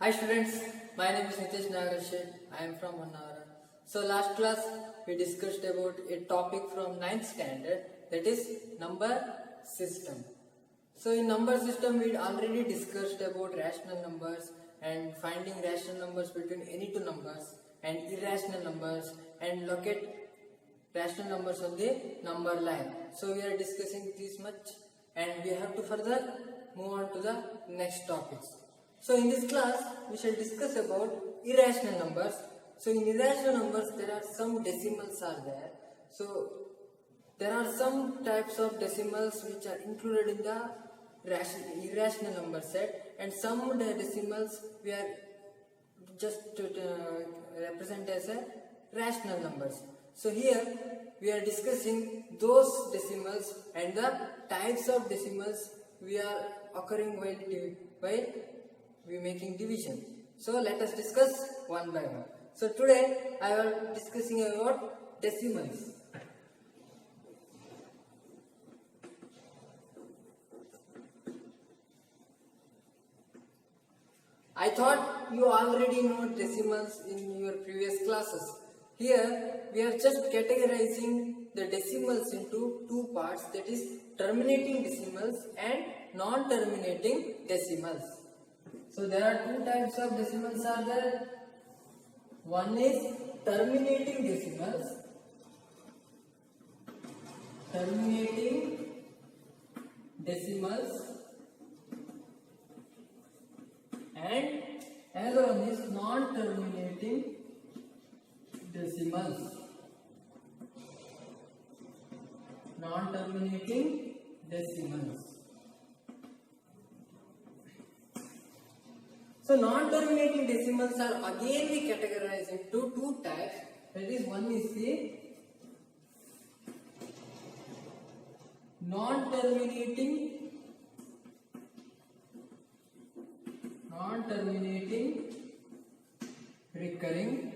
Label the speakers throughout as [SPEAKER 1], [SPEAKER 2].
[SPEAKER 1] Hi students, my name is Nitesh Nagarshi. I am from Honnavara. So last class we discussed about a topic from 9th standard, that is number system. So in number system we already discussed about rational numbers and finding rational numbers between any two numbers and irrational numbers and locate rational numbers on the number line. So we are discussing this much and we have to further move on to the next topics. So in this class we shall discuss about irrational numbers. So in irrational numbers there are some decimals are there. So there are some types of decimals which are included in the irrational number set, and some decimals we are just represent as a rational numbers. So here we are discussing those decimals and the types of decimals we are occurring while we making division. So let us discuss one by one. So today I am discussing about decimals. I thought you already know decimals in your previous classes. Here we are just categorizing the decimals into two parts, that is terminating decimals and non-terminating decimals. So there are two types of decimals are there. One is terminating decimals. Terminating decimals. And another one is non-terminating decimals. Non-terminating decimals. So non-terminating decimals are again we categorize into two types. That is, one is the non-terminating recurring,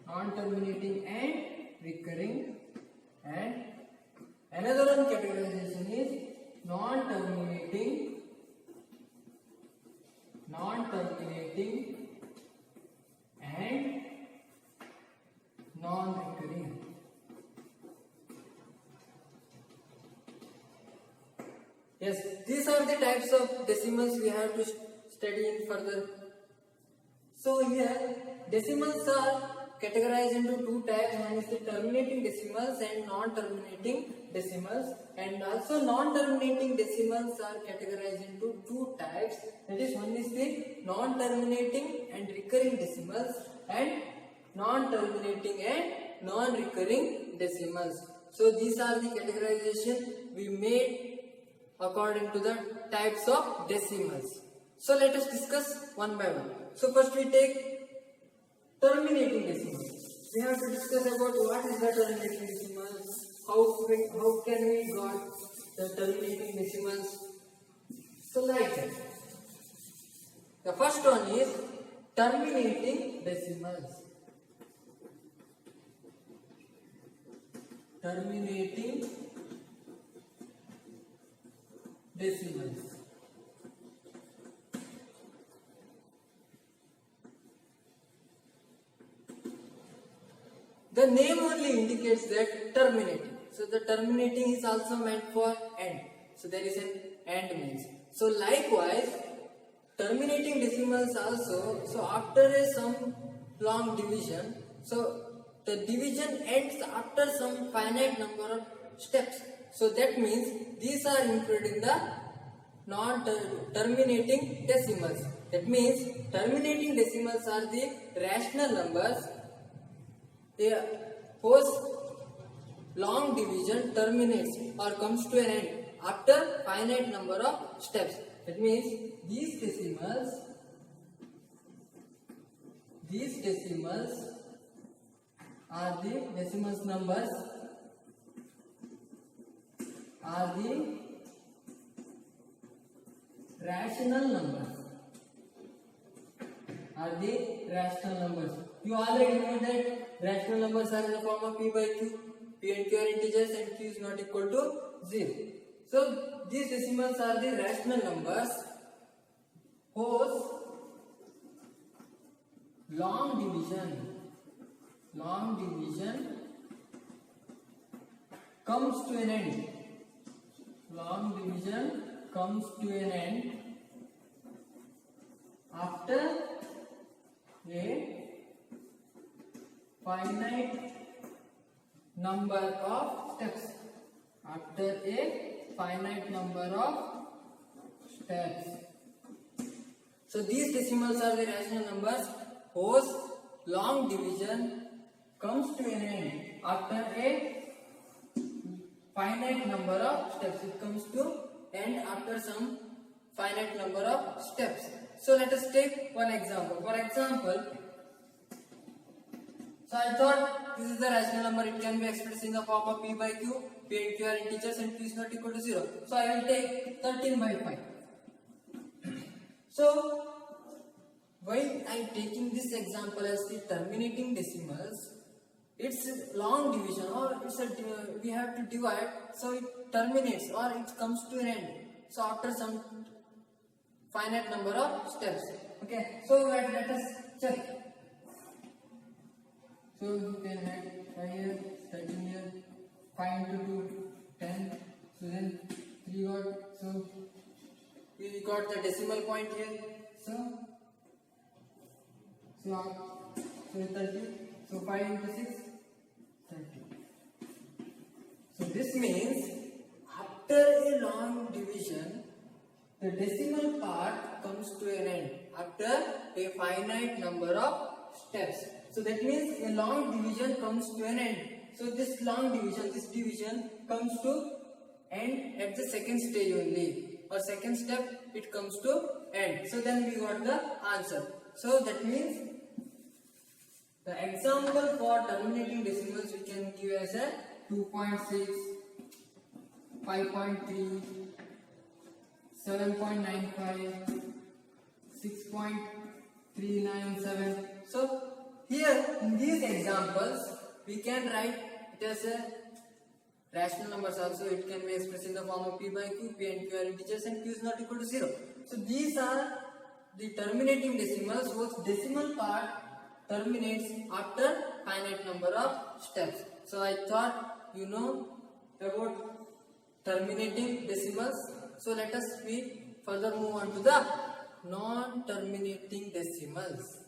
[SPEAKER 1] non-terminating and recurring, and another one categorization is non-terminating and non-recurring. Yes, these are the types of decimals we have to study in further. So here decimals are categorized into two types. One is the terminating decimals and non-terminating decimals, and also non-terminating decimals are categorized into two types. That is, one is the non-terminating and recurring decimals and non-terminating and non-recurring decimals. So these are the categorization we made according to the types of decimals. So let us discuss one by one. So first we take terminating decimals. We have to discuss about what is the terminating decimals, how can we got the terminating decimals. So like that. The first one is terminating decimals. Terminating decimals. The name only indicates that terminating. So the terminating is also meant for end. So there is an end means. So likewise, terminating decimals also. So after some long division, so the division ends after some finite number of steps. So that means these are included in the non-terminating decimals. That means terminating decimals are the rational numbers whose long division terminates or comes to an end after finite number of steps. That means these decimals are the decimals numbers are the rational numbers. You already know that rational numbers are in the form of p by q. P and q are integers and q is not equal to 0. So these decimals are the rational numbers whose long division comes to an end. Long division comes to an end after a finite number of steps. After a finite number of steps. So these decimals are the rational numbers whose long division comes to an end after a finite number of steps. It comes to end after some finite number of steps. So let us take one example. For example, so I thought this is the rational number. It can be expressed in the form of p by q. P and q are integers and q is not equal to 0. So I will take 13 by 5. So while I am taking this example as the terminating decimals, it's long division, or it's we have to divide, so it terminates or it comes to an end. So after some finite number of steps. Okay, so let us check. So you can add 5 here, 13 here, 5 into 2, 10. So then 3 got, so we got the decimal point here. So 30. So 5 into 6, 30. So this means after a long division, the decimal part comes to an end after a finite number of steps. So that means a long division comes to an end. So this long division, this division comes to end at the second stage only, or second step it comes to end. So then we got the answer. So that means the example for terminating decimals we can give as a 2.6, 5.3, 7.95, 6.397. So here in these examples we can write it as a rational numbers also. It can be expressed in the form of p by q. P and q are integers and q is not equal to 0. So these are the terminating decimals whose decimal part terminates after finite number of steps. So I thought you know about terminating decimals. So let us further move on to the non-terminating decimals.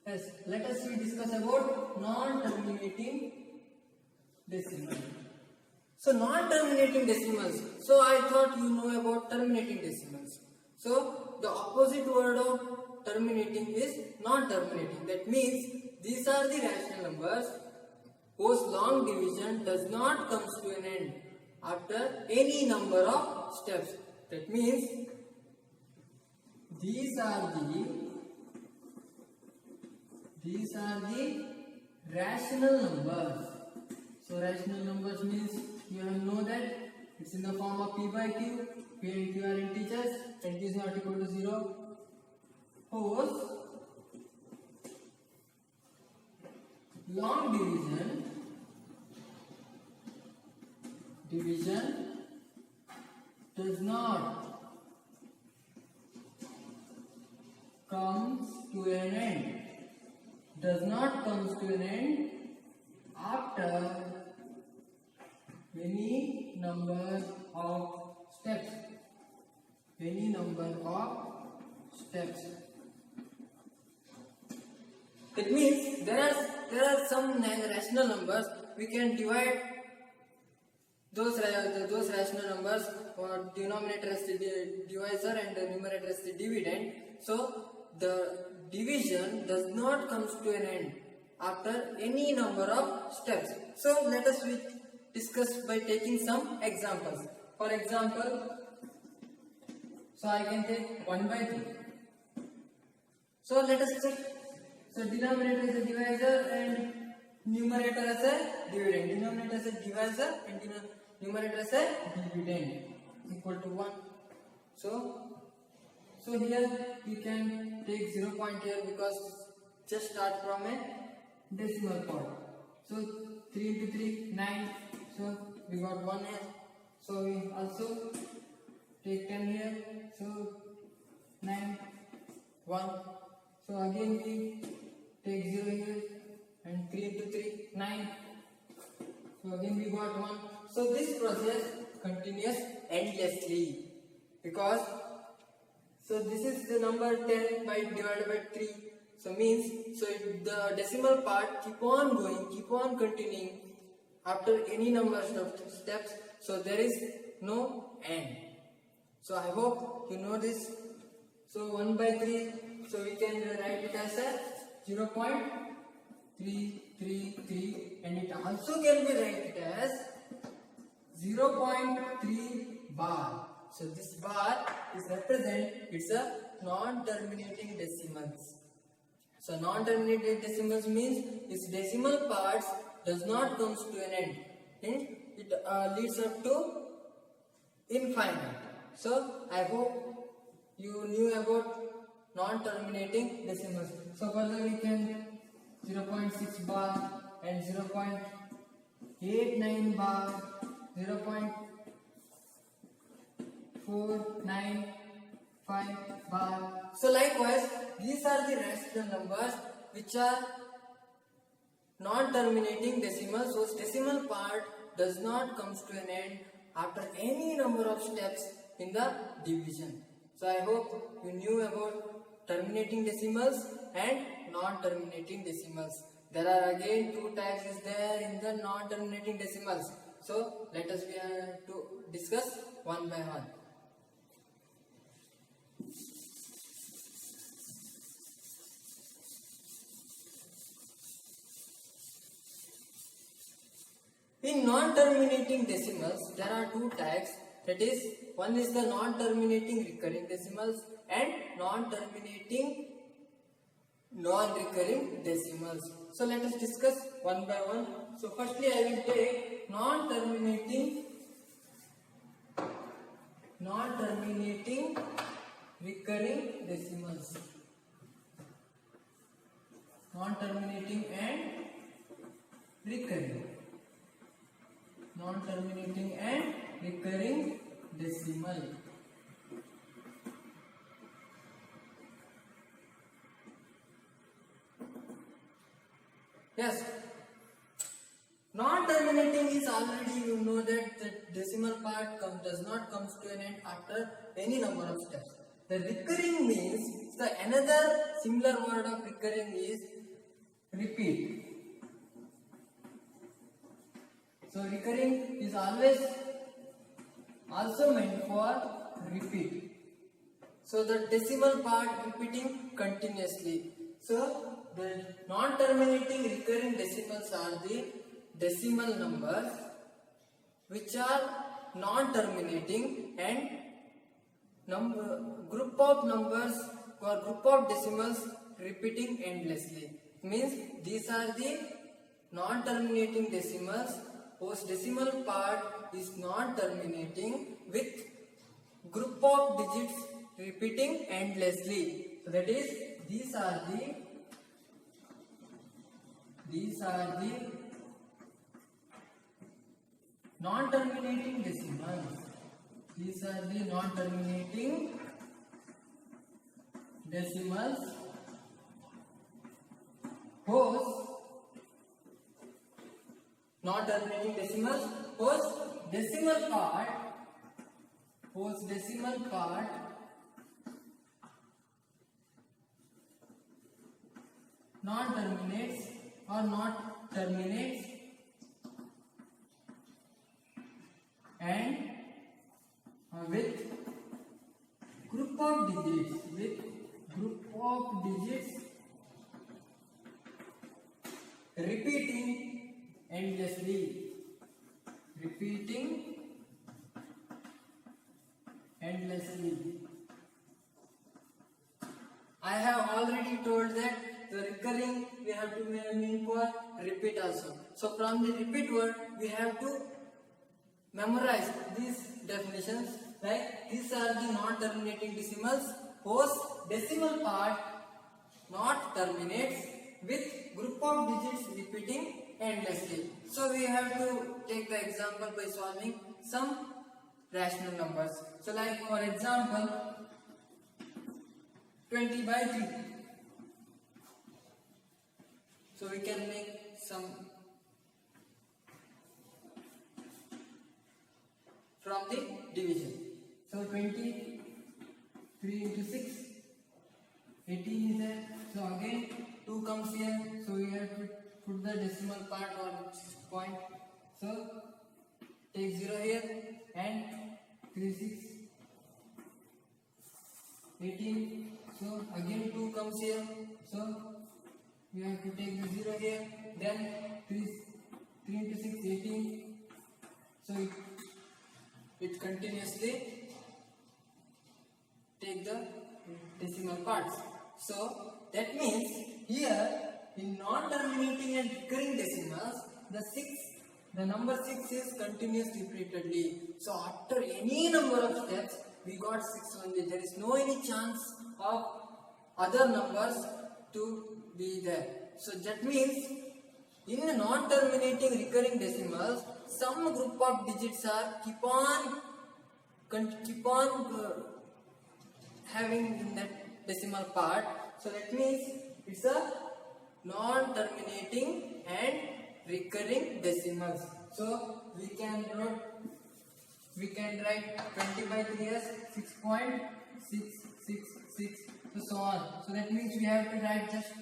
[SPEAKER 1] Yes, let us discuss about non-terminating decimal. So non-terminating decimals. So I thought you know about terminating decimals. So the opposite word of terminating is non-terminating. That means these are the rational numbers whose long division does not come to an end after any number of steps. That means these are the rational numbers. So rational numbers means you know that it's in the form of p by q. P and q are integers and q is not equal to 0. Whose long division does not comes to an end. Does not comes to an end after any number of steps. Any number of steps. That means there are some rational numbers. We can divide those rational numbers, or denominator as the divisor and the numerator as the dividend. So the division does not come to an end after any number of steps. So let us discuss by taking some examples. For example, so I can take 1 by 3. So let us check. So denominator is a divisor and numerator as a dividend. Denominator as a divisor and numerator as a dividend equal to 1. So here we can take 0 point here because just start from a decimal part. So 3 into 3, 9. So we got 1 here. So we also take 10 here. So 9, 1. So again we take 0 here and 3 into 3, 9. So again we got 1. So this process continues endlessly because this is the number 10 by divided by 3. So the decimal part keep on going, keep on continuing after any number of steps. So there is no end. So I hope you know this. So 1 by 3. So we can write it as a 0.333, and it also can be written as 0.3 bar. So this bar is it's a non-terminating decimals. So non-terminating decimals means its decimal parts does not comes to an end. It leads up to infinite. So I hope you knew about non-terminating decimals. So further we can 0.6 bar and 0.89 bar, 0.495 bar. So likewise, these are the rational numbers which are non-terminating decimals. So decimal part does not comes to an end after any number of steps in the division. So I hope you knew about terminating decimals and non-terminating decimals. There are again two types is there in the non-terminating decimals. So let us to discuss one by one. In non-terminating decimals, there are two types. That is, one is the non-terminating recurring decimals and non-terminating non-recurring decimals. So let us discuss one by one. So firstly, I will take non-terminating recurring decimals. Non-terminating and recurring. Non-terminating and recurring decimal. Yes, non-terminating is already you know that the decimal part does not comes to an end after any number of steps. The recurring means another similar word of recurring is repeat. So recurring is always also meant for repeat. So the decimal part repeating continuously. So the non-terminating recurring decimals are the decimal numbers which are non-terminating and group of numbers or group of decimals repeating endlessly. Means these are the non-terminating decimals whose decimal part is non-terminating with group of digits repeating endlessly. So that is, these are the non-terminating decimals. These are the non-terminating decimals whose non-terminating decimals whose decimal part non-terminates or not terminates and with group of digits repeating endlessly. I have already told that the recurring we have to mean for repeat also. So from the repeat word we have to memorize these definitions. Like these are the non-terminating decimals whose decimal part not terminates with group of digits repeating endlessly. So we have to take the example by solving some rational numbers. So like for example 20 by 3. So we can make some from the division. So 23 into 6, 18 is there. So again 2 comes here. So we have to put the decimal part or point. So take 0 here and 3 6 18. So again 2 comes here. So we have to take the 0 here. Then 3 into 6 18. So it continuously take the decimal parts. So that means here in non-terminating and recurring decimals, the number 6 is continuously repeatedly. So after any number of steps, we got 6 only. There is no any chance of other numbers to be there. So that means in non-terminating recurring decimals, some group of digits are keep on having in that decimal part. So that means it's a non-terminating and recurring decimals. So we can write 20 by 3 as 6.666, so on. So that means we have to write just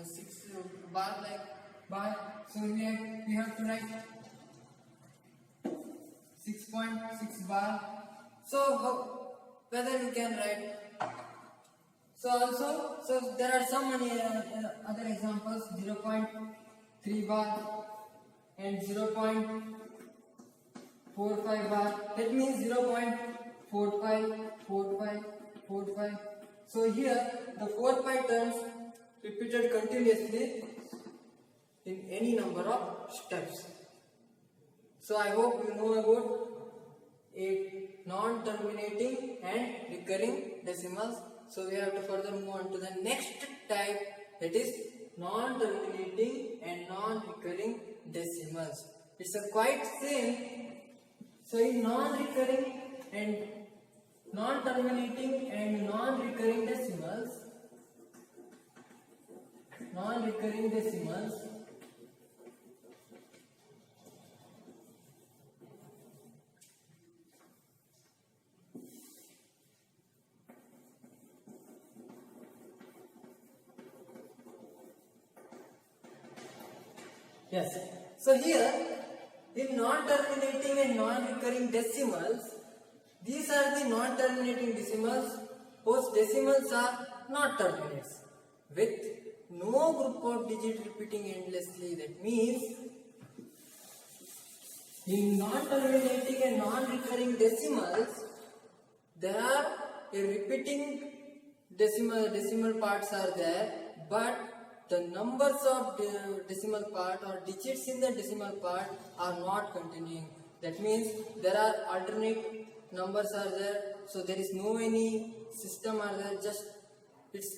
[SPEAKER 1] 6 bar like bar. So we have to write 6.6 bar. So whether you can write. So there are so many other examples. 0.3 bar and 0.45 bar. That means 0.45. So here the 4 pi terms repeated continuously in any number of steps. So I hope you know about a non-terminating and recurring decimals. So we have to further move on to the next type, that is non-terminating and non-recurring decimals. It's a quite same. So in non-recurring and non-terminating and non-recurring decimals, yes. So here in non-terminating and non-recurring decimals, these are the non-terminating decimals whose decimals are not terminates with no group of digits repeating endlessly. That means in non-terminating and non-recurring decimals, there are a repeating decimal parts are there, but the numbers of the decimal part or digits in the decimal part are not continuing. That means there are alternate numbers are there, so there is no any system are there, just it's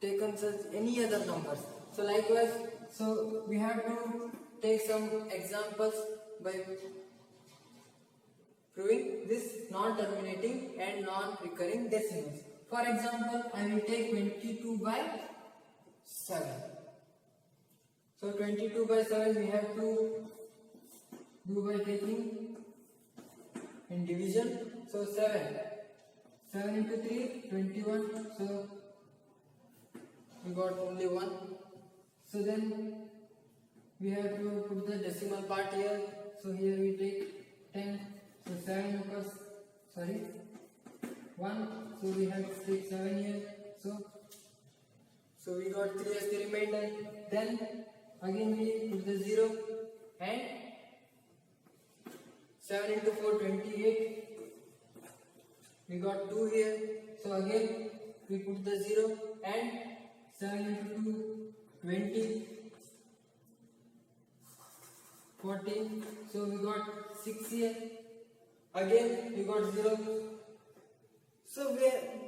[SPEAKER 1] taken as any other numbers. So likewise, so we have to take some examples by proving this non-terminating and non-recurring decimals. For example, I will take 22 by 7. So 22 by 7 we have to do by taking in division. So 7 into 3, 21. So we got only 1. So then we have to put the decimal part here. So here we take 10. So 7 equals 1. So we have to take 7 here. So we got 3 as the remainder. Then again we put the 0 and 7 into 4, 28. We got 2 here. So again we put the 0 and 7 into 2, 20. 14. So we got 6 here. Again we got 0. So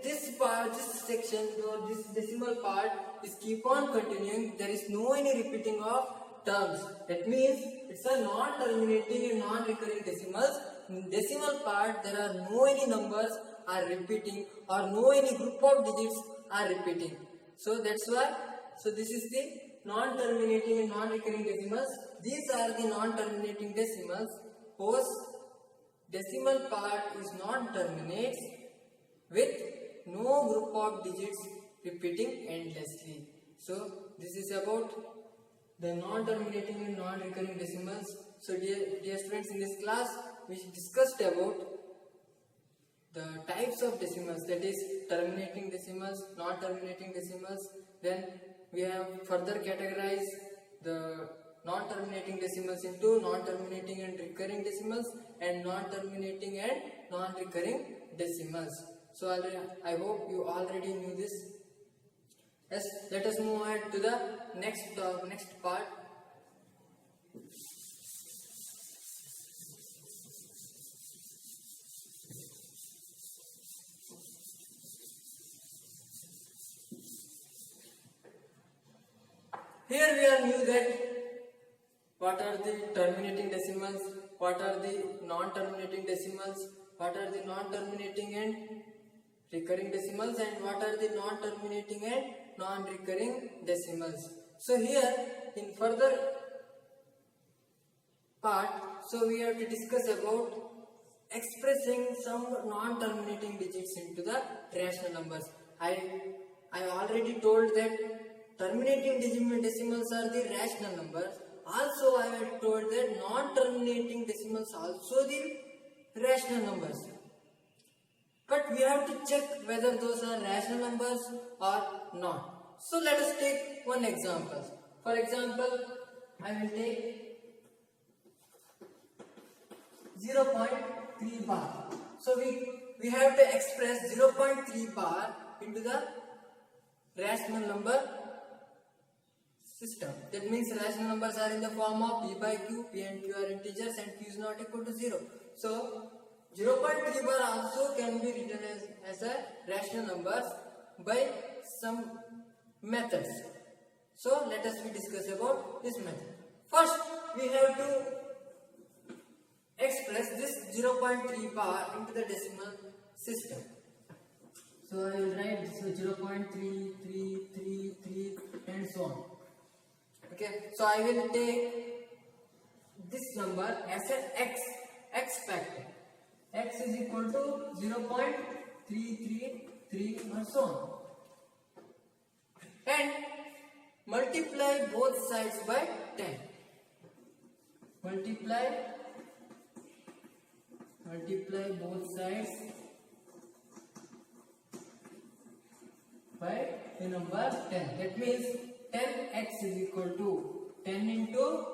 [SPEAKER 1] this part, this section or this decimal part is keep on continuing. There is no any repeating of terms. That means it's a non-terminating and non-recurring decimals. In decimal part, there are no any numbers are repeating or no any group of digits are repeating. So that's why. So this is the non-terminating and non-recurring decimals. These are the non-terminating decimals whose decimal part is not terminates with no group of digits repeating endlessly. So this is about the non-terminating and non-recurring decimals. So dear students, in this class we discussed about the types of decimals, that is terminating decimals, non-terminating decimals. Then we have further categorized the non-terminating decimals into non-terminating and recurring decimals and non-terminating and non-recurring decimals. So I hope you already knew this. Yes, let us move ahead to the next part. Here we are knew that what are the terminating decimals, what are the non-terminating decimals, what are the non-terminating and recurring decimals, and what are the non-terminating and non-recurring decimals. So here in further part, so we have to discuss about expressing some non-terminating digits into the rational numbers. I already told that terminating decimals are the rational numbers. Also I have told that non-terminating decimals also the rational numbers. But we have to check whether those are rational numbers or not. So let us take one example. For example, I will take 0.3 bar. So we have to express 0.3 bar into the rational number system. That means rational numbers are in the form of p by q, p and q are integers and q is not equal to 0. So 0.3 bar also can be written as a rational numbers by some methods. So let us discuss about this method. First we have to express this 0.3 bar into the decimal system. So I will write this 0.3333 and so on. Okay, so I will take this number as an x factor. X is equal to 0.333 and so on. And multiply both sides by 10. Multiply both sides by the number 10. That means 10x is equal to 10 into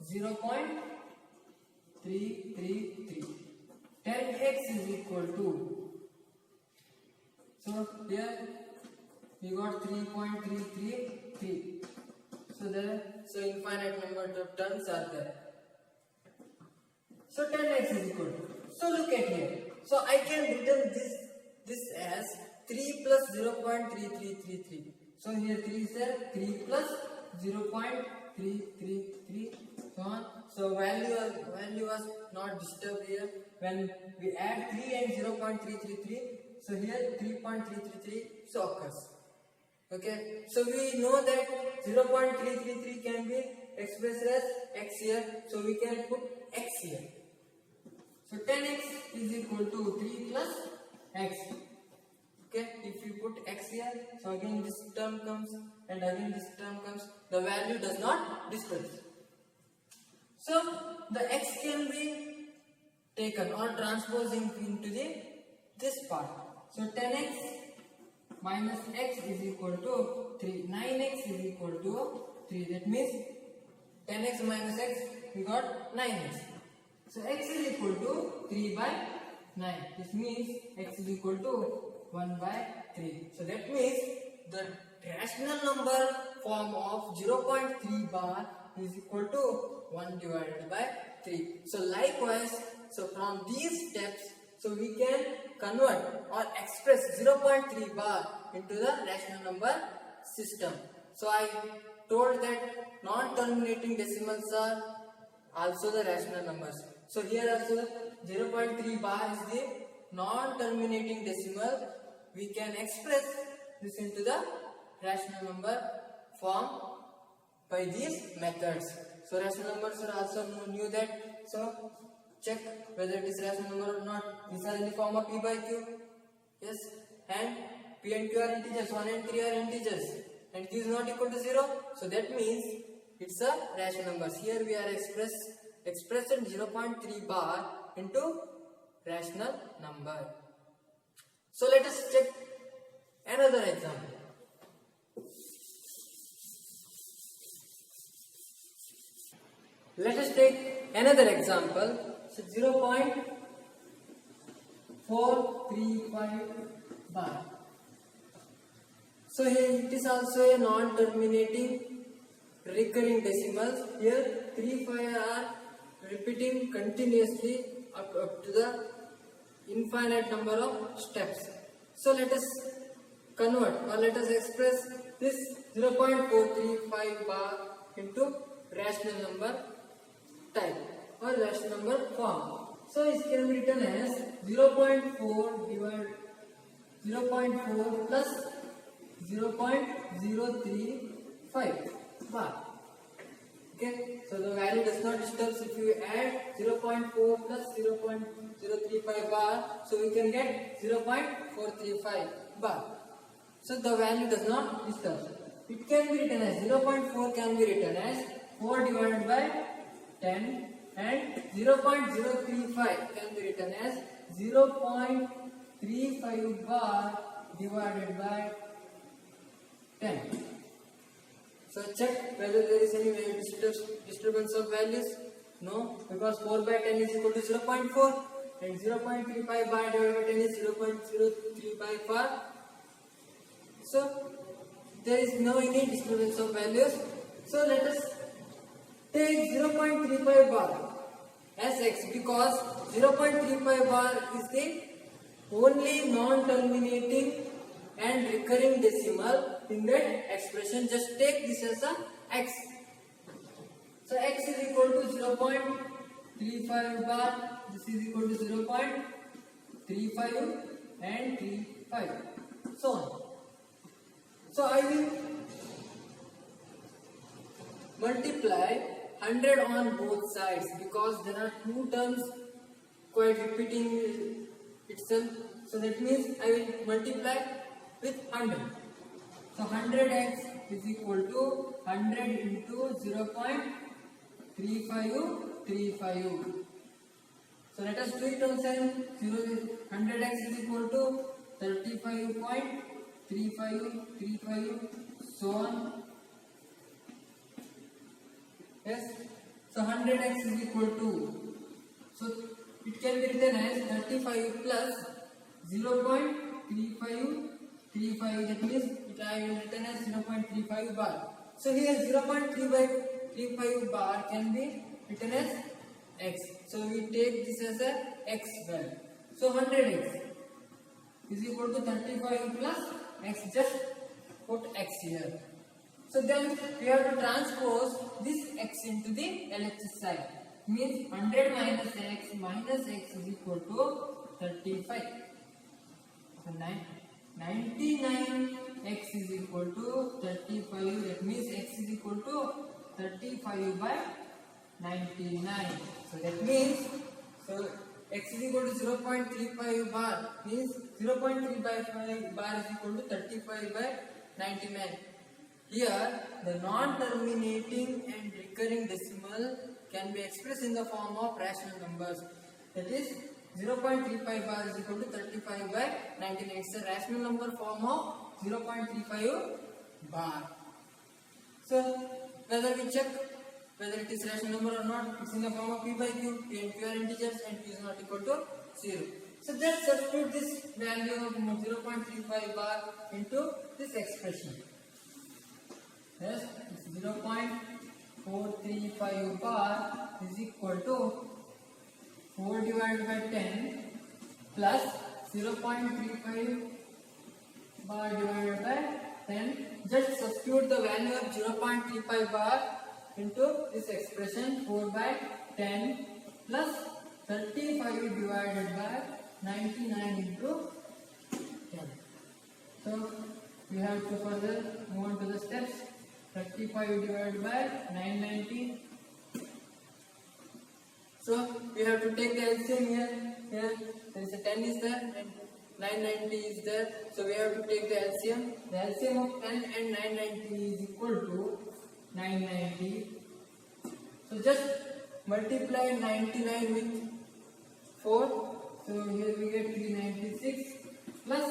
[SPEAKER 1] 0.333. 10x is equal to, so here we got 3.333. So infinite number of terms are there. So 10x is equal to. So look at here. So I can written this as 3 plus 0.3333. So here 3 is there, 3 plus 0.333 so on. So value was not disturbed here. When we add 3 and 0.333, so here 3.333 so occurs. Okay, so we know that 0.333 can be expressed as x here, so we can put x here. So 10x is equal to 3 plus x. Okay, if you put x here, so again this term comes and again this term comes, the value does not disperse. So the x can be taken or transposing into this part. So 10x minus x is equal to 3. 9x is equal to 3. That means 10x minus x, we got 9x. So x is equal to 3 by 9. This means x is equal to 1 by 3. So that means the rational number form of 0.3 bar is equal to 1 divided by 3. So likewise, so from these steps, so we can convert or express 0.3 bar into the rational number system. So I told that non-terminating decimals are also the rational numbers. So here also 0.3 bar is the non-terminating decimal. We can express this into the rational number form by these methods. So rational numbers are also knew that. So check whether it is rational number or not. These are in the form of P by Q. Yes, and P and Q are integers. 1 and 3 are integers, and Q is not equal to 0. So that means it's a rational numbers. Here we are expressing 0.3 bar into rational number. So let us check another example. Let us take another example. So 0.435 bar. So here it is also a non-terminating recurring decimals. Here 3, 5 are repeating continuously up to the infinite number of steps. So let us convert or let us express this 0.435 bar into rational number type or rational number form. So it can be written as 0.4 plus 0.035 bar. Okay, so the value does not disturb. If you add 0.4 plus 0.035 bar, so we can get 0.435 bar. So the value does not disturb. It can be written as 0.4 can be written as 4 divided by 10, and 0.035 can be written as 0.35 bar divided by 10. So check whether there is any disturbance of values. No, because 4 by 10 is equal to 0.4 and 0.35 bar divided by 10 is 0.035 bar. So there is no any disturbance of values. So let us take 0.35 bar as x, because 0.35 bar is the only non-terminating and recurring decimal in that expression. Just take this as a x. So x is equal to 0.35 bar. This is equal to 0.35 and 35. So on. So I will multiply 100 on both sides because there are two terms quite repeating itself. So that means I will multiply with 100. So 100x is equal to 100 into 0.3535. So let us do it on same. 100x is equal to 35.3535, so on. Yes. So 100x is equal to, so it can be written as 35 plus 0.3535. That means it I will written as 0.35 bar. So here 0.35 bar can be written as x. So we take this as a x value. So 100x is equal to 35 plus x. Just put x here. So then we have to transpose this x into the LHS side. Means 100 minus x is equal to 35. So 99x is equal to 35. That means x is equal to 35 by 99. So that means, so x is equal to 0.35 bar means 0.35 bar is equal to 35 by 99. Here the non-terminating and recurring decimal can be expressed in the form of rational numbers. That is 0.35 bar is equal to 35 by 99. It's a rational number form of 0.35 bar. So whether we check whether it is rational number or not, it's in the form of P by Q. P and Q are integers and Q is not equal to 0. So just substitute this value of 0.35 bar into this expression. Yes, 0.435 bar is equal to 4 divided by 10 plus 0.35 bar divided by 10. Just substitute the value of 0.35 bar into this expression, 4 by 10 plus 35 divided by 99 into 10. So we have to further move on to the steps. 35 divided by 990. So we have to take the LCM here. Here there is a 10 is there and 990 is there. So we have to take the LCM. The LCM of 10 and 990 is equal to 990. So just multiply 99 with 4. So here we get 396 plus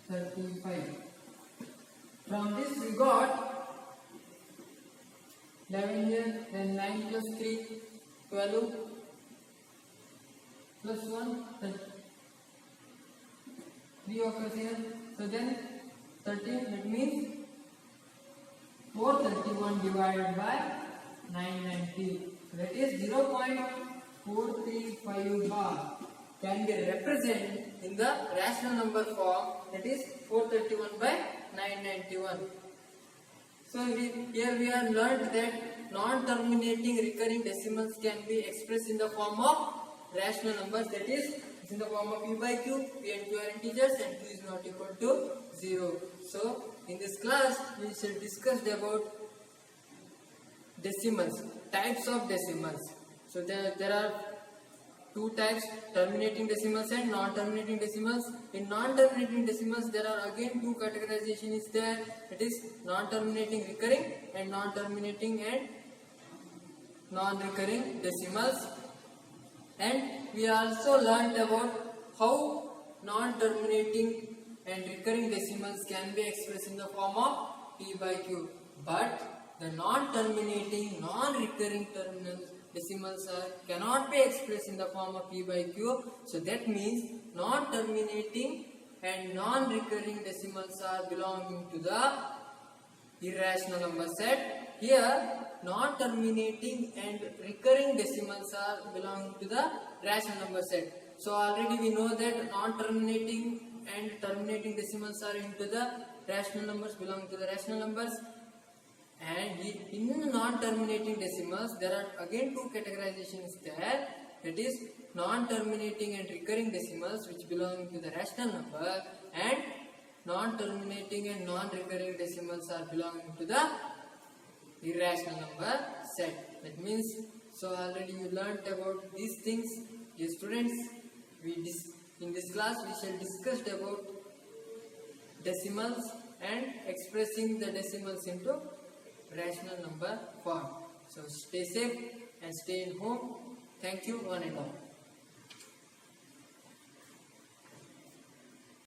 [SPEAKER 1] 35. From this we got 11 here, then 9 plus 3, 12 plus 1, 3 occurs here. So then 13, that means 431 divided by 990. That is 0.435 bar can be represented in the rational number form, that is 431 by 991. So here we have learnt that non-terminating recurring decimals can be expressed in the form of rational numbers, that is in the form of p by q, p and q are integers and q is not equal to 0. So in this class we shall discuss about decimals, types of decimals. So there are two types, terminating decimals and non-terminating decimals. In non-terminating decimals there are again two categorization is there, that is non-terminating recurring and non-terminating and non-recurring decimals. And we also learnt about how non-terminating and recurring decimals can be expressed in the form of p by q. But the non-terminating, non-recurring decimals cannot be expressed in the form of p by q. So that means non-terminating and non-recurring decimals are belonging to the irrational number set. Here non-terminating and recurring decimals are belonging to the rational number set. So already we know that non-terminating and terminating decimals are into the rational numbers, belong to the rational numbers. And in non-terminating decimals there are again two categorizations there, that is non-terminating and recurring decimals which belong to the rational number, and non-terminating and non-recurring decimals are belonging to the irrational number set. That means, so already you learnt about these things. Dear students, in this class we shall discuss about decimals and expressing the decimals into rational number form. So stay safe and stay in home. Thank you one and all.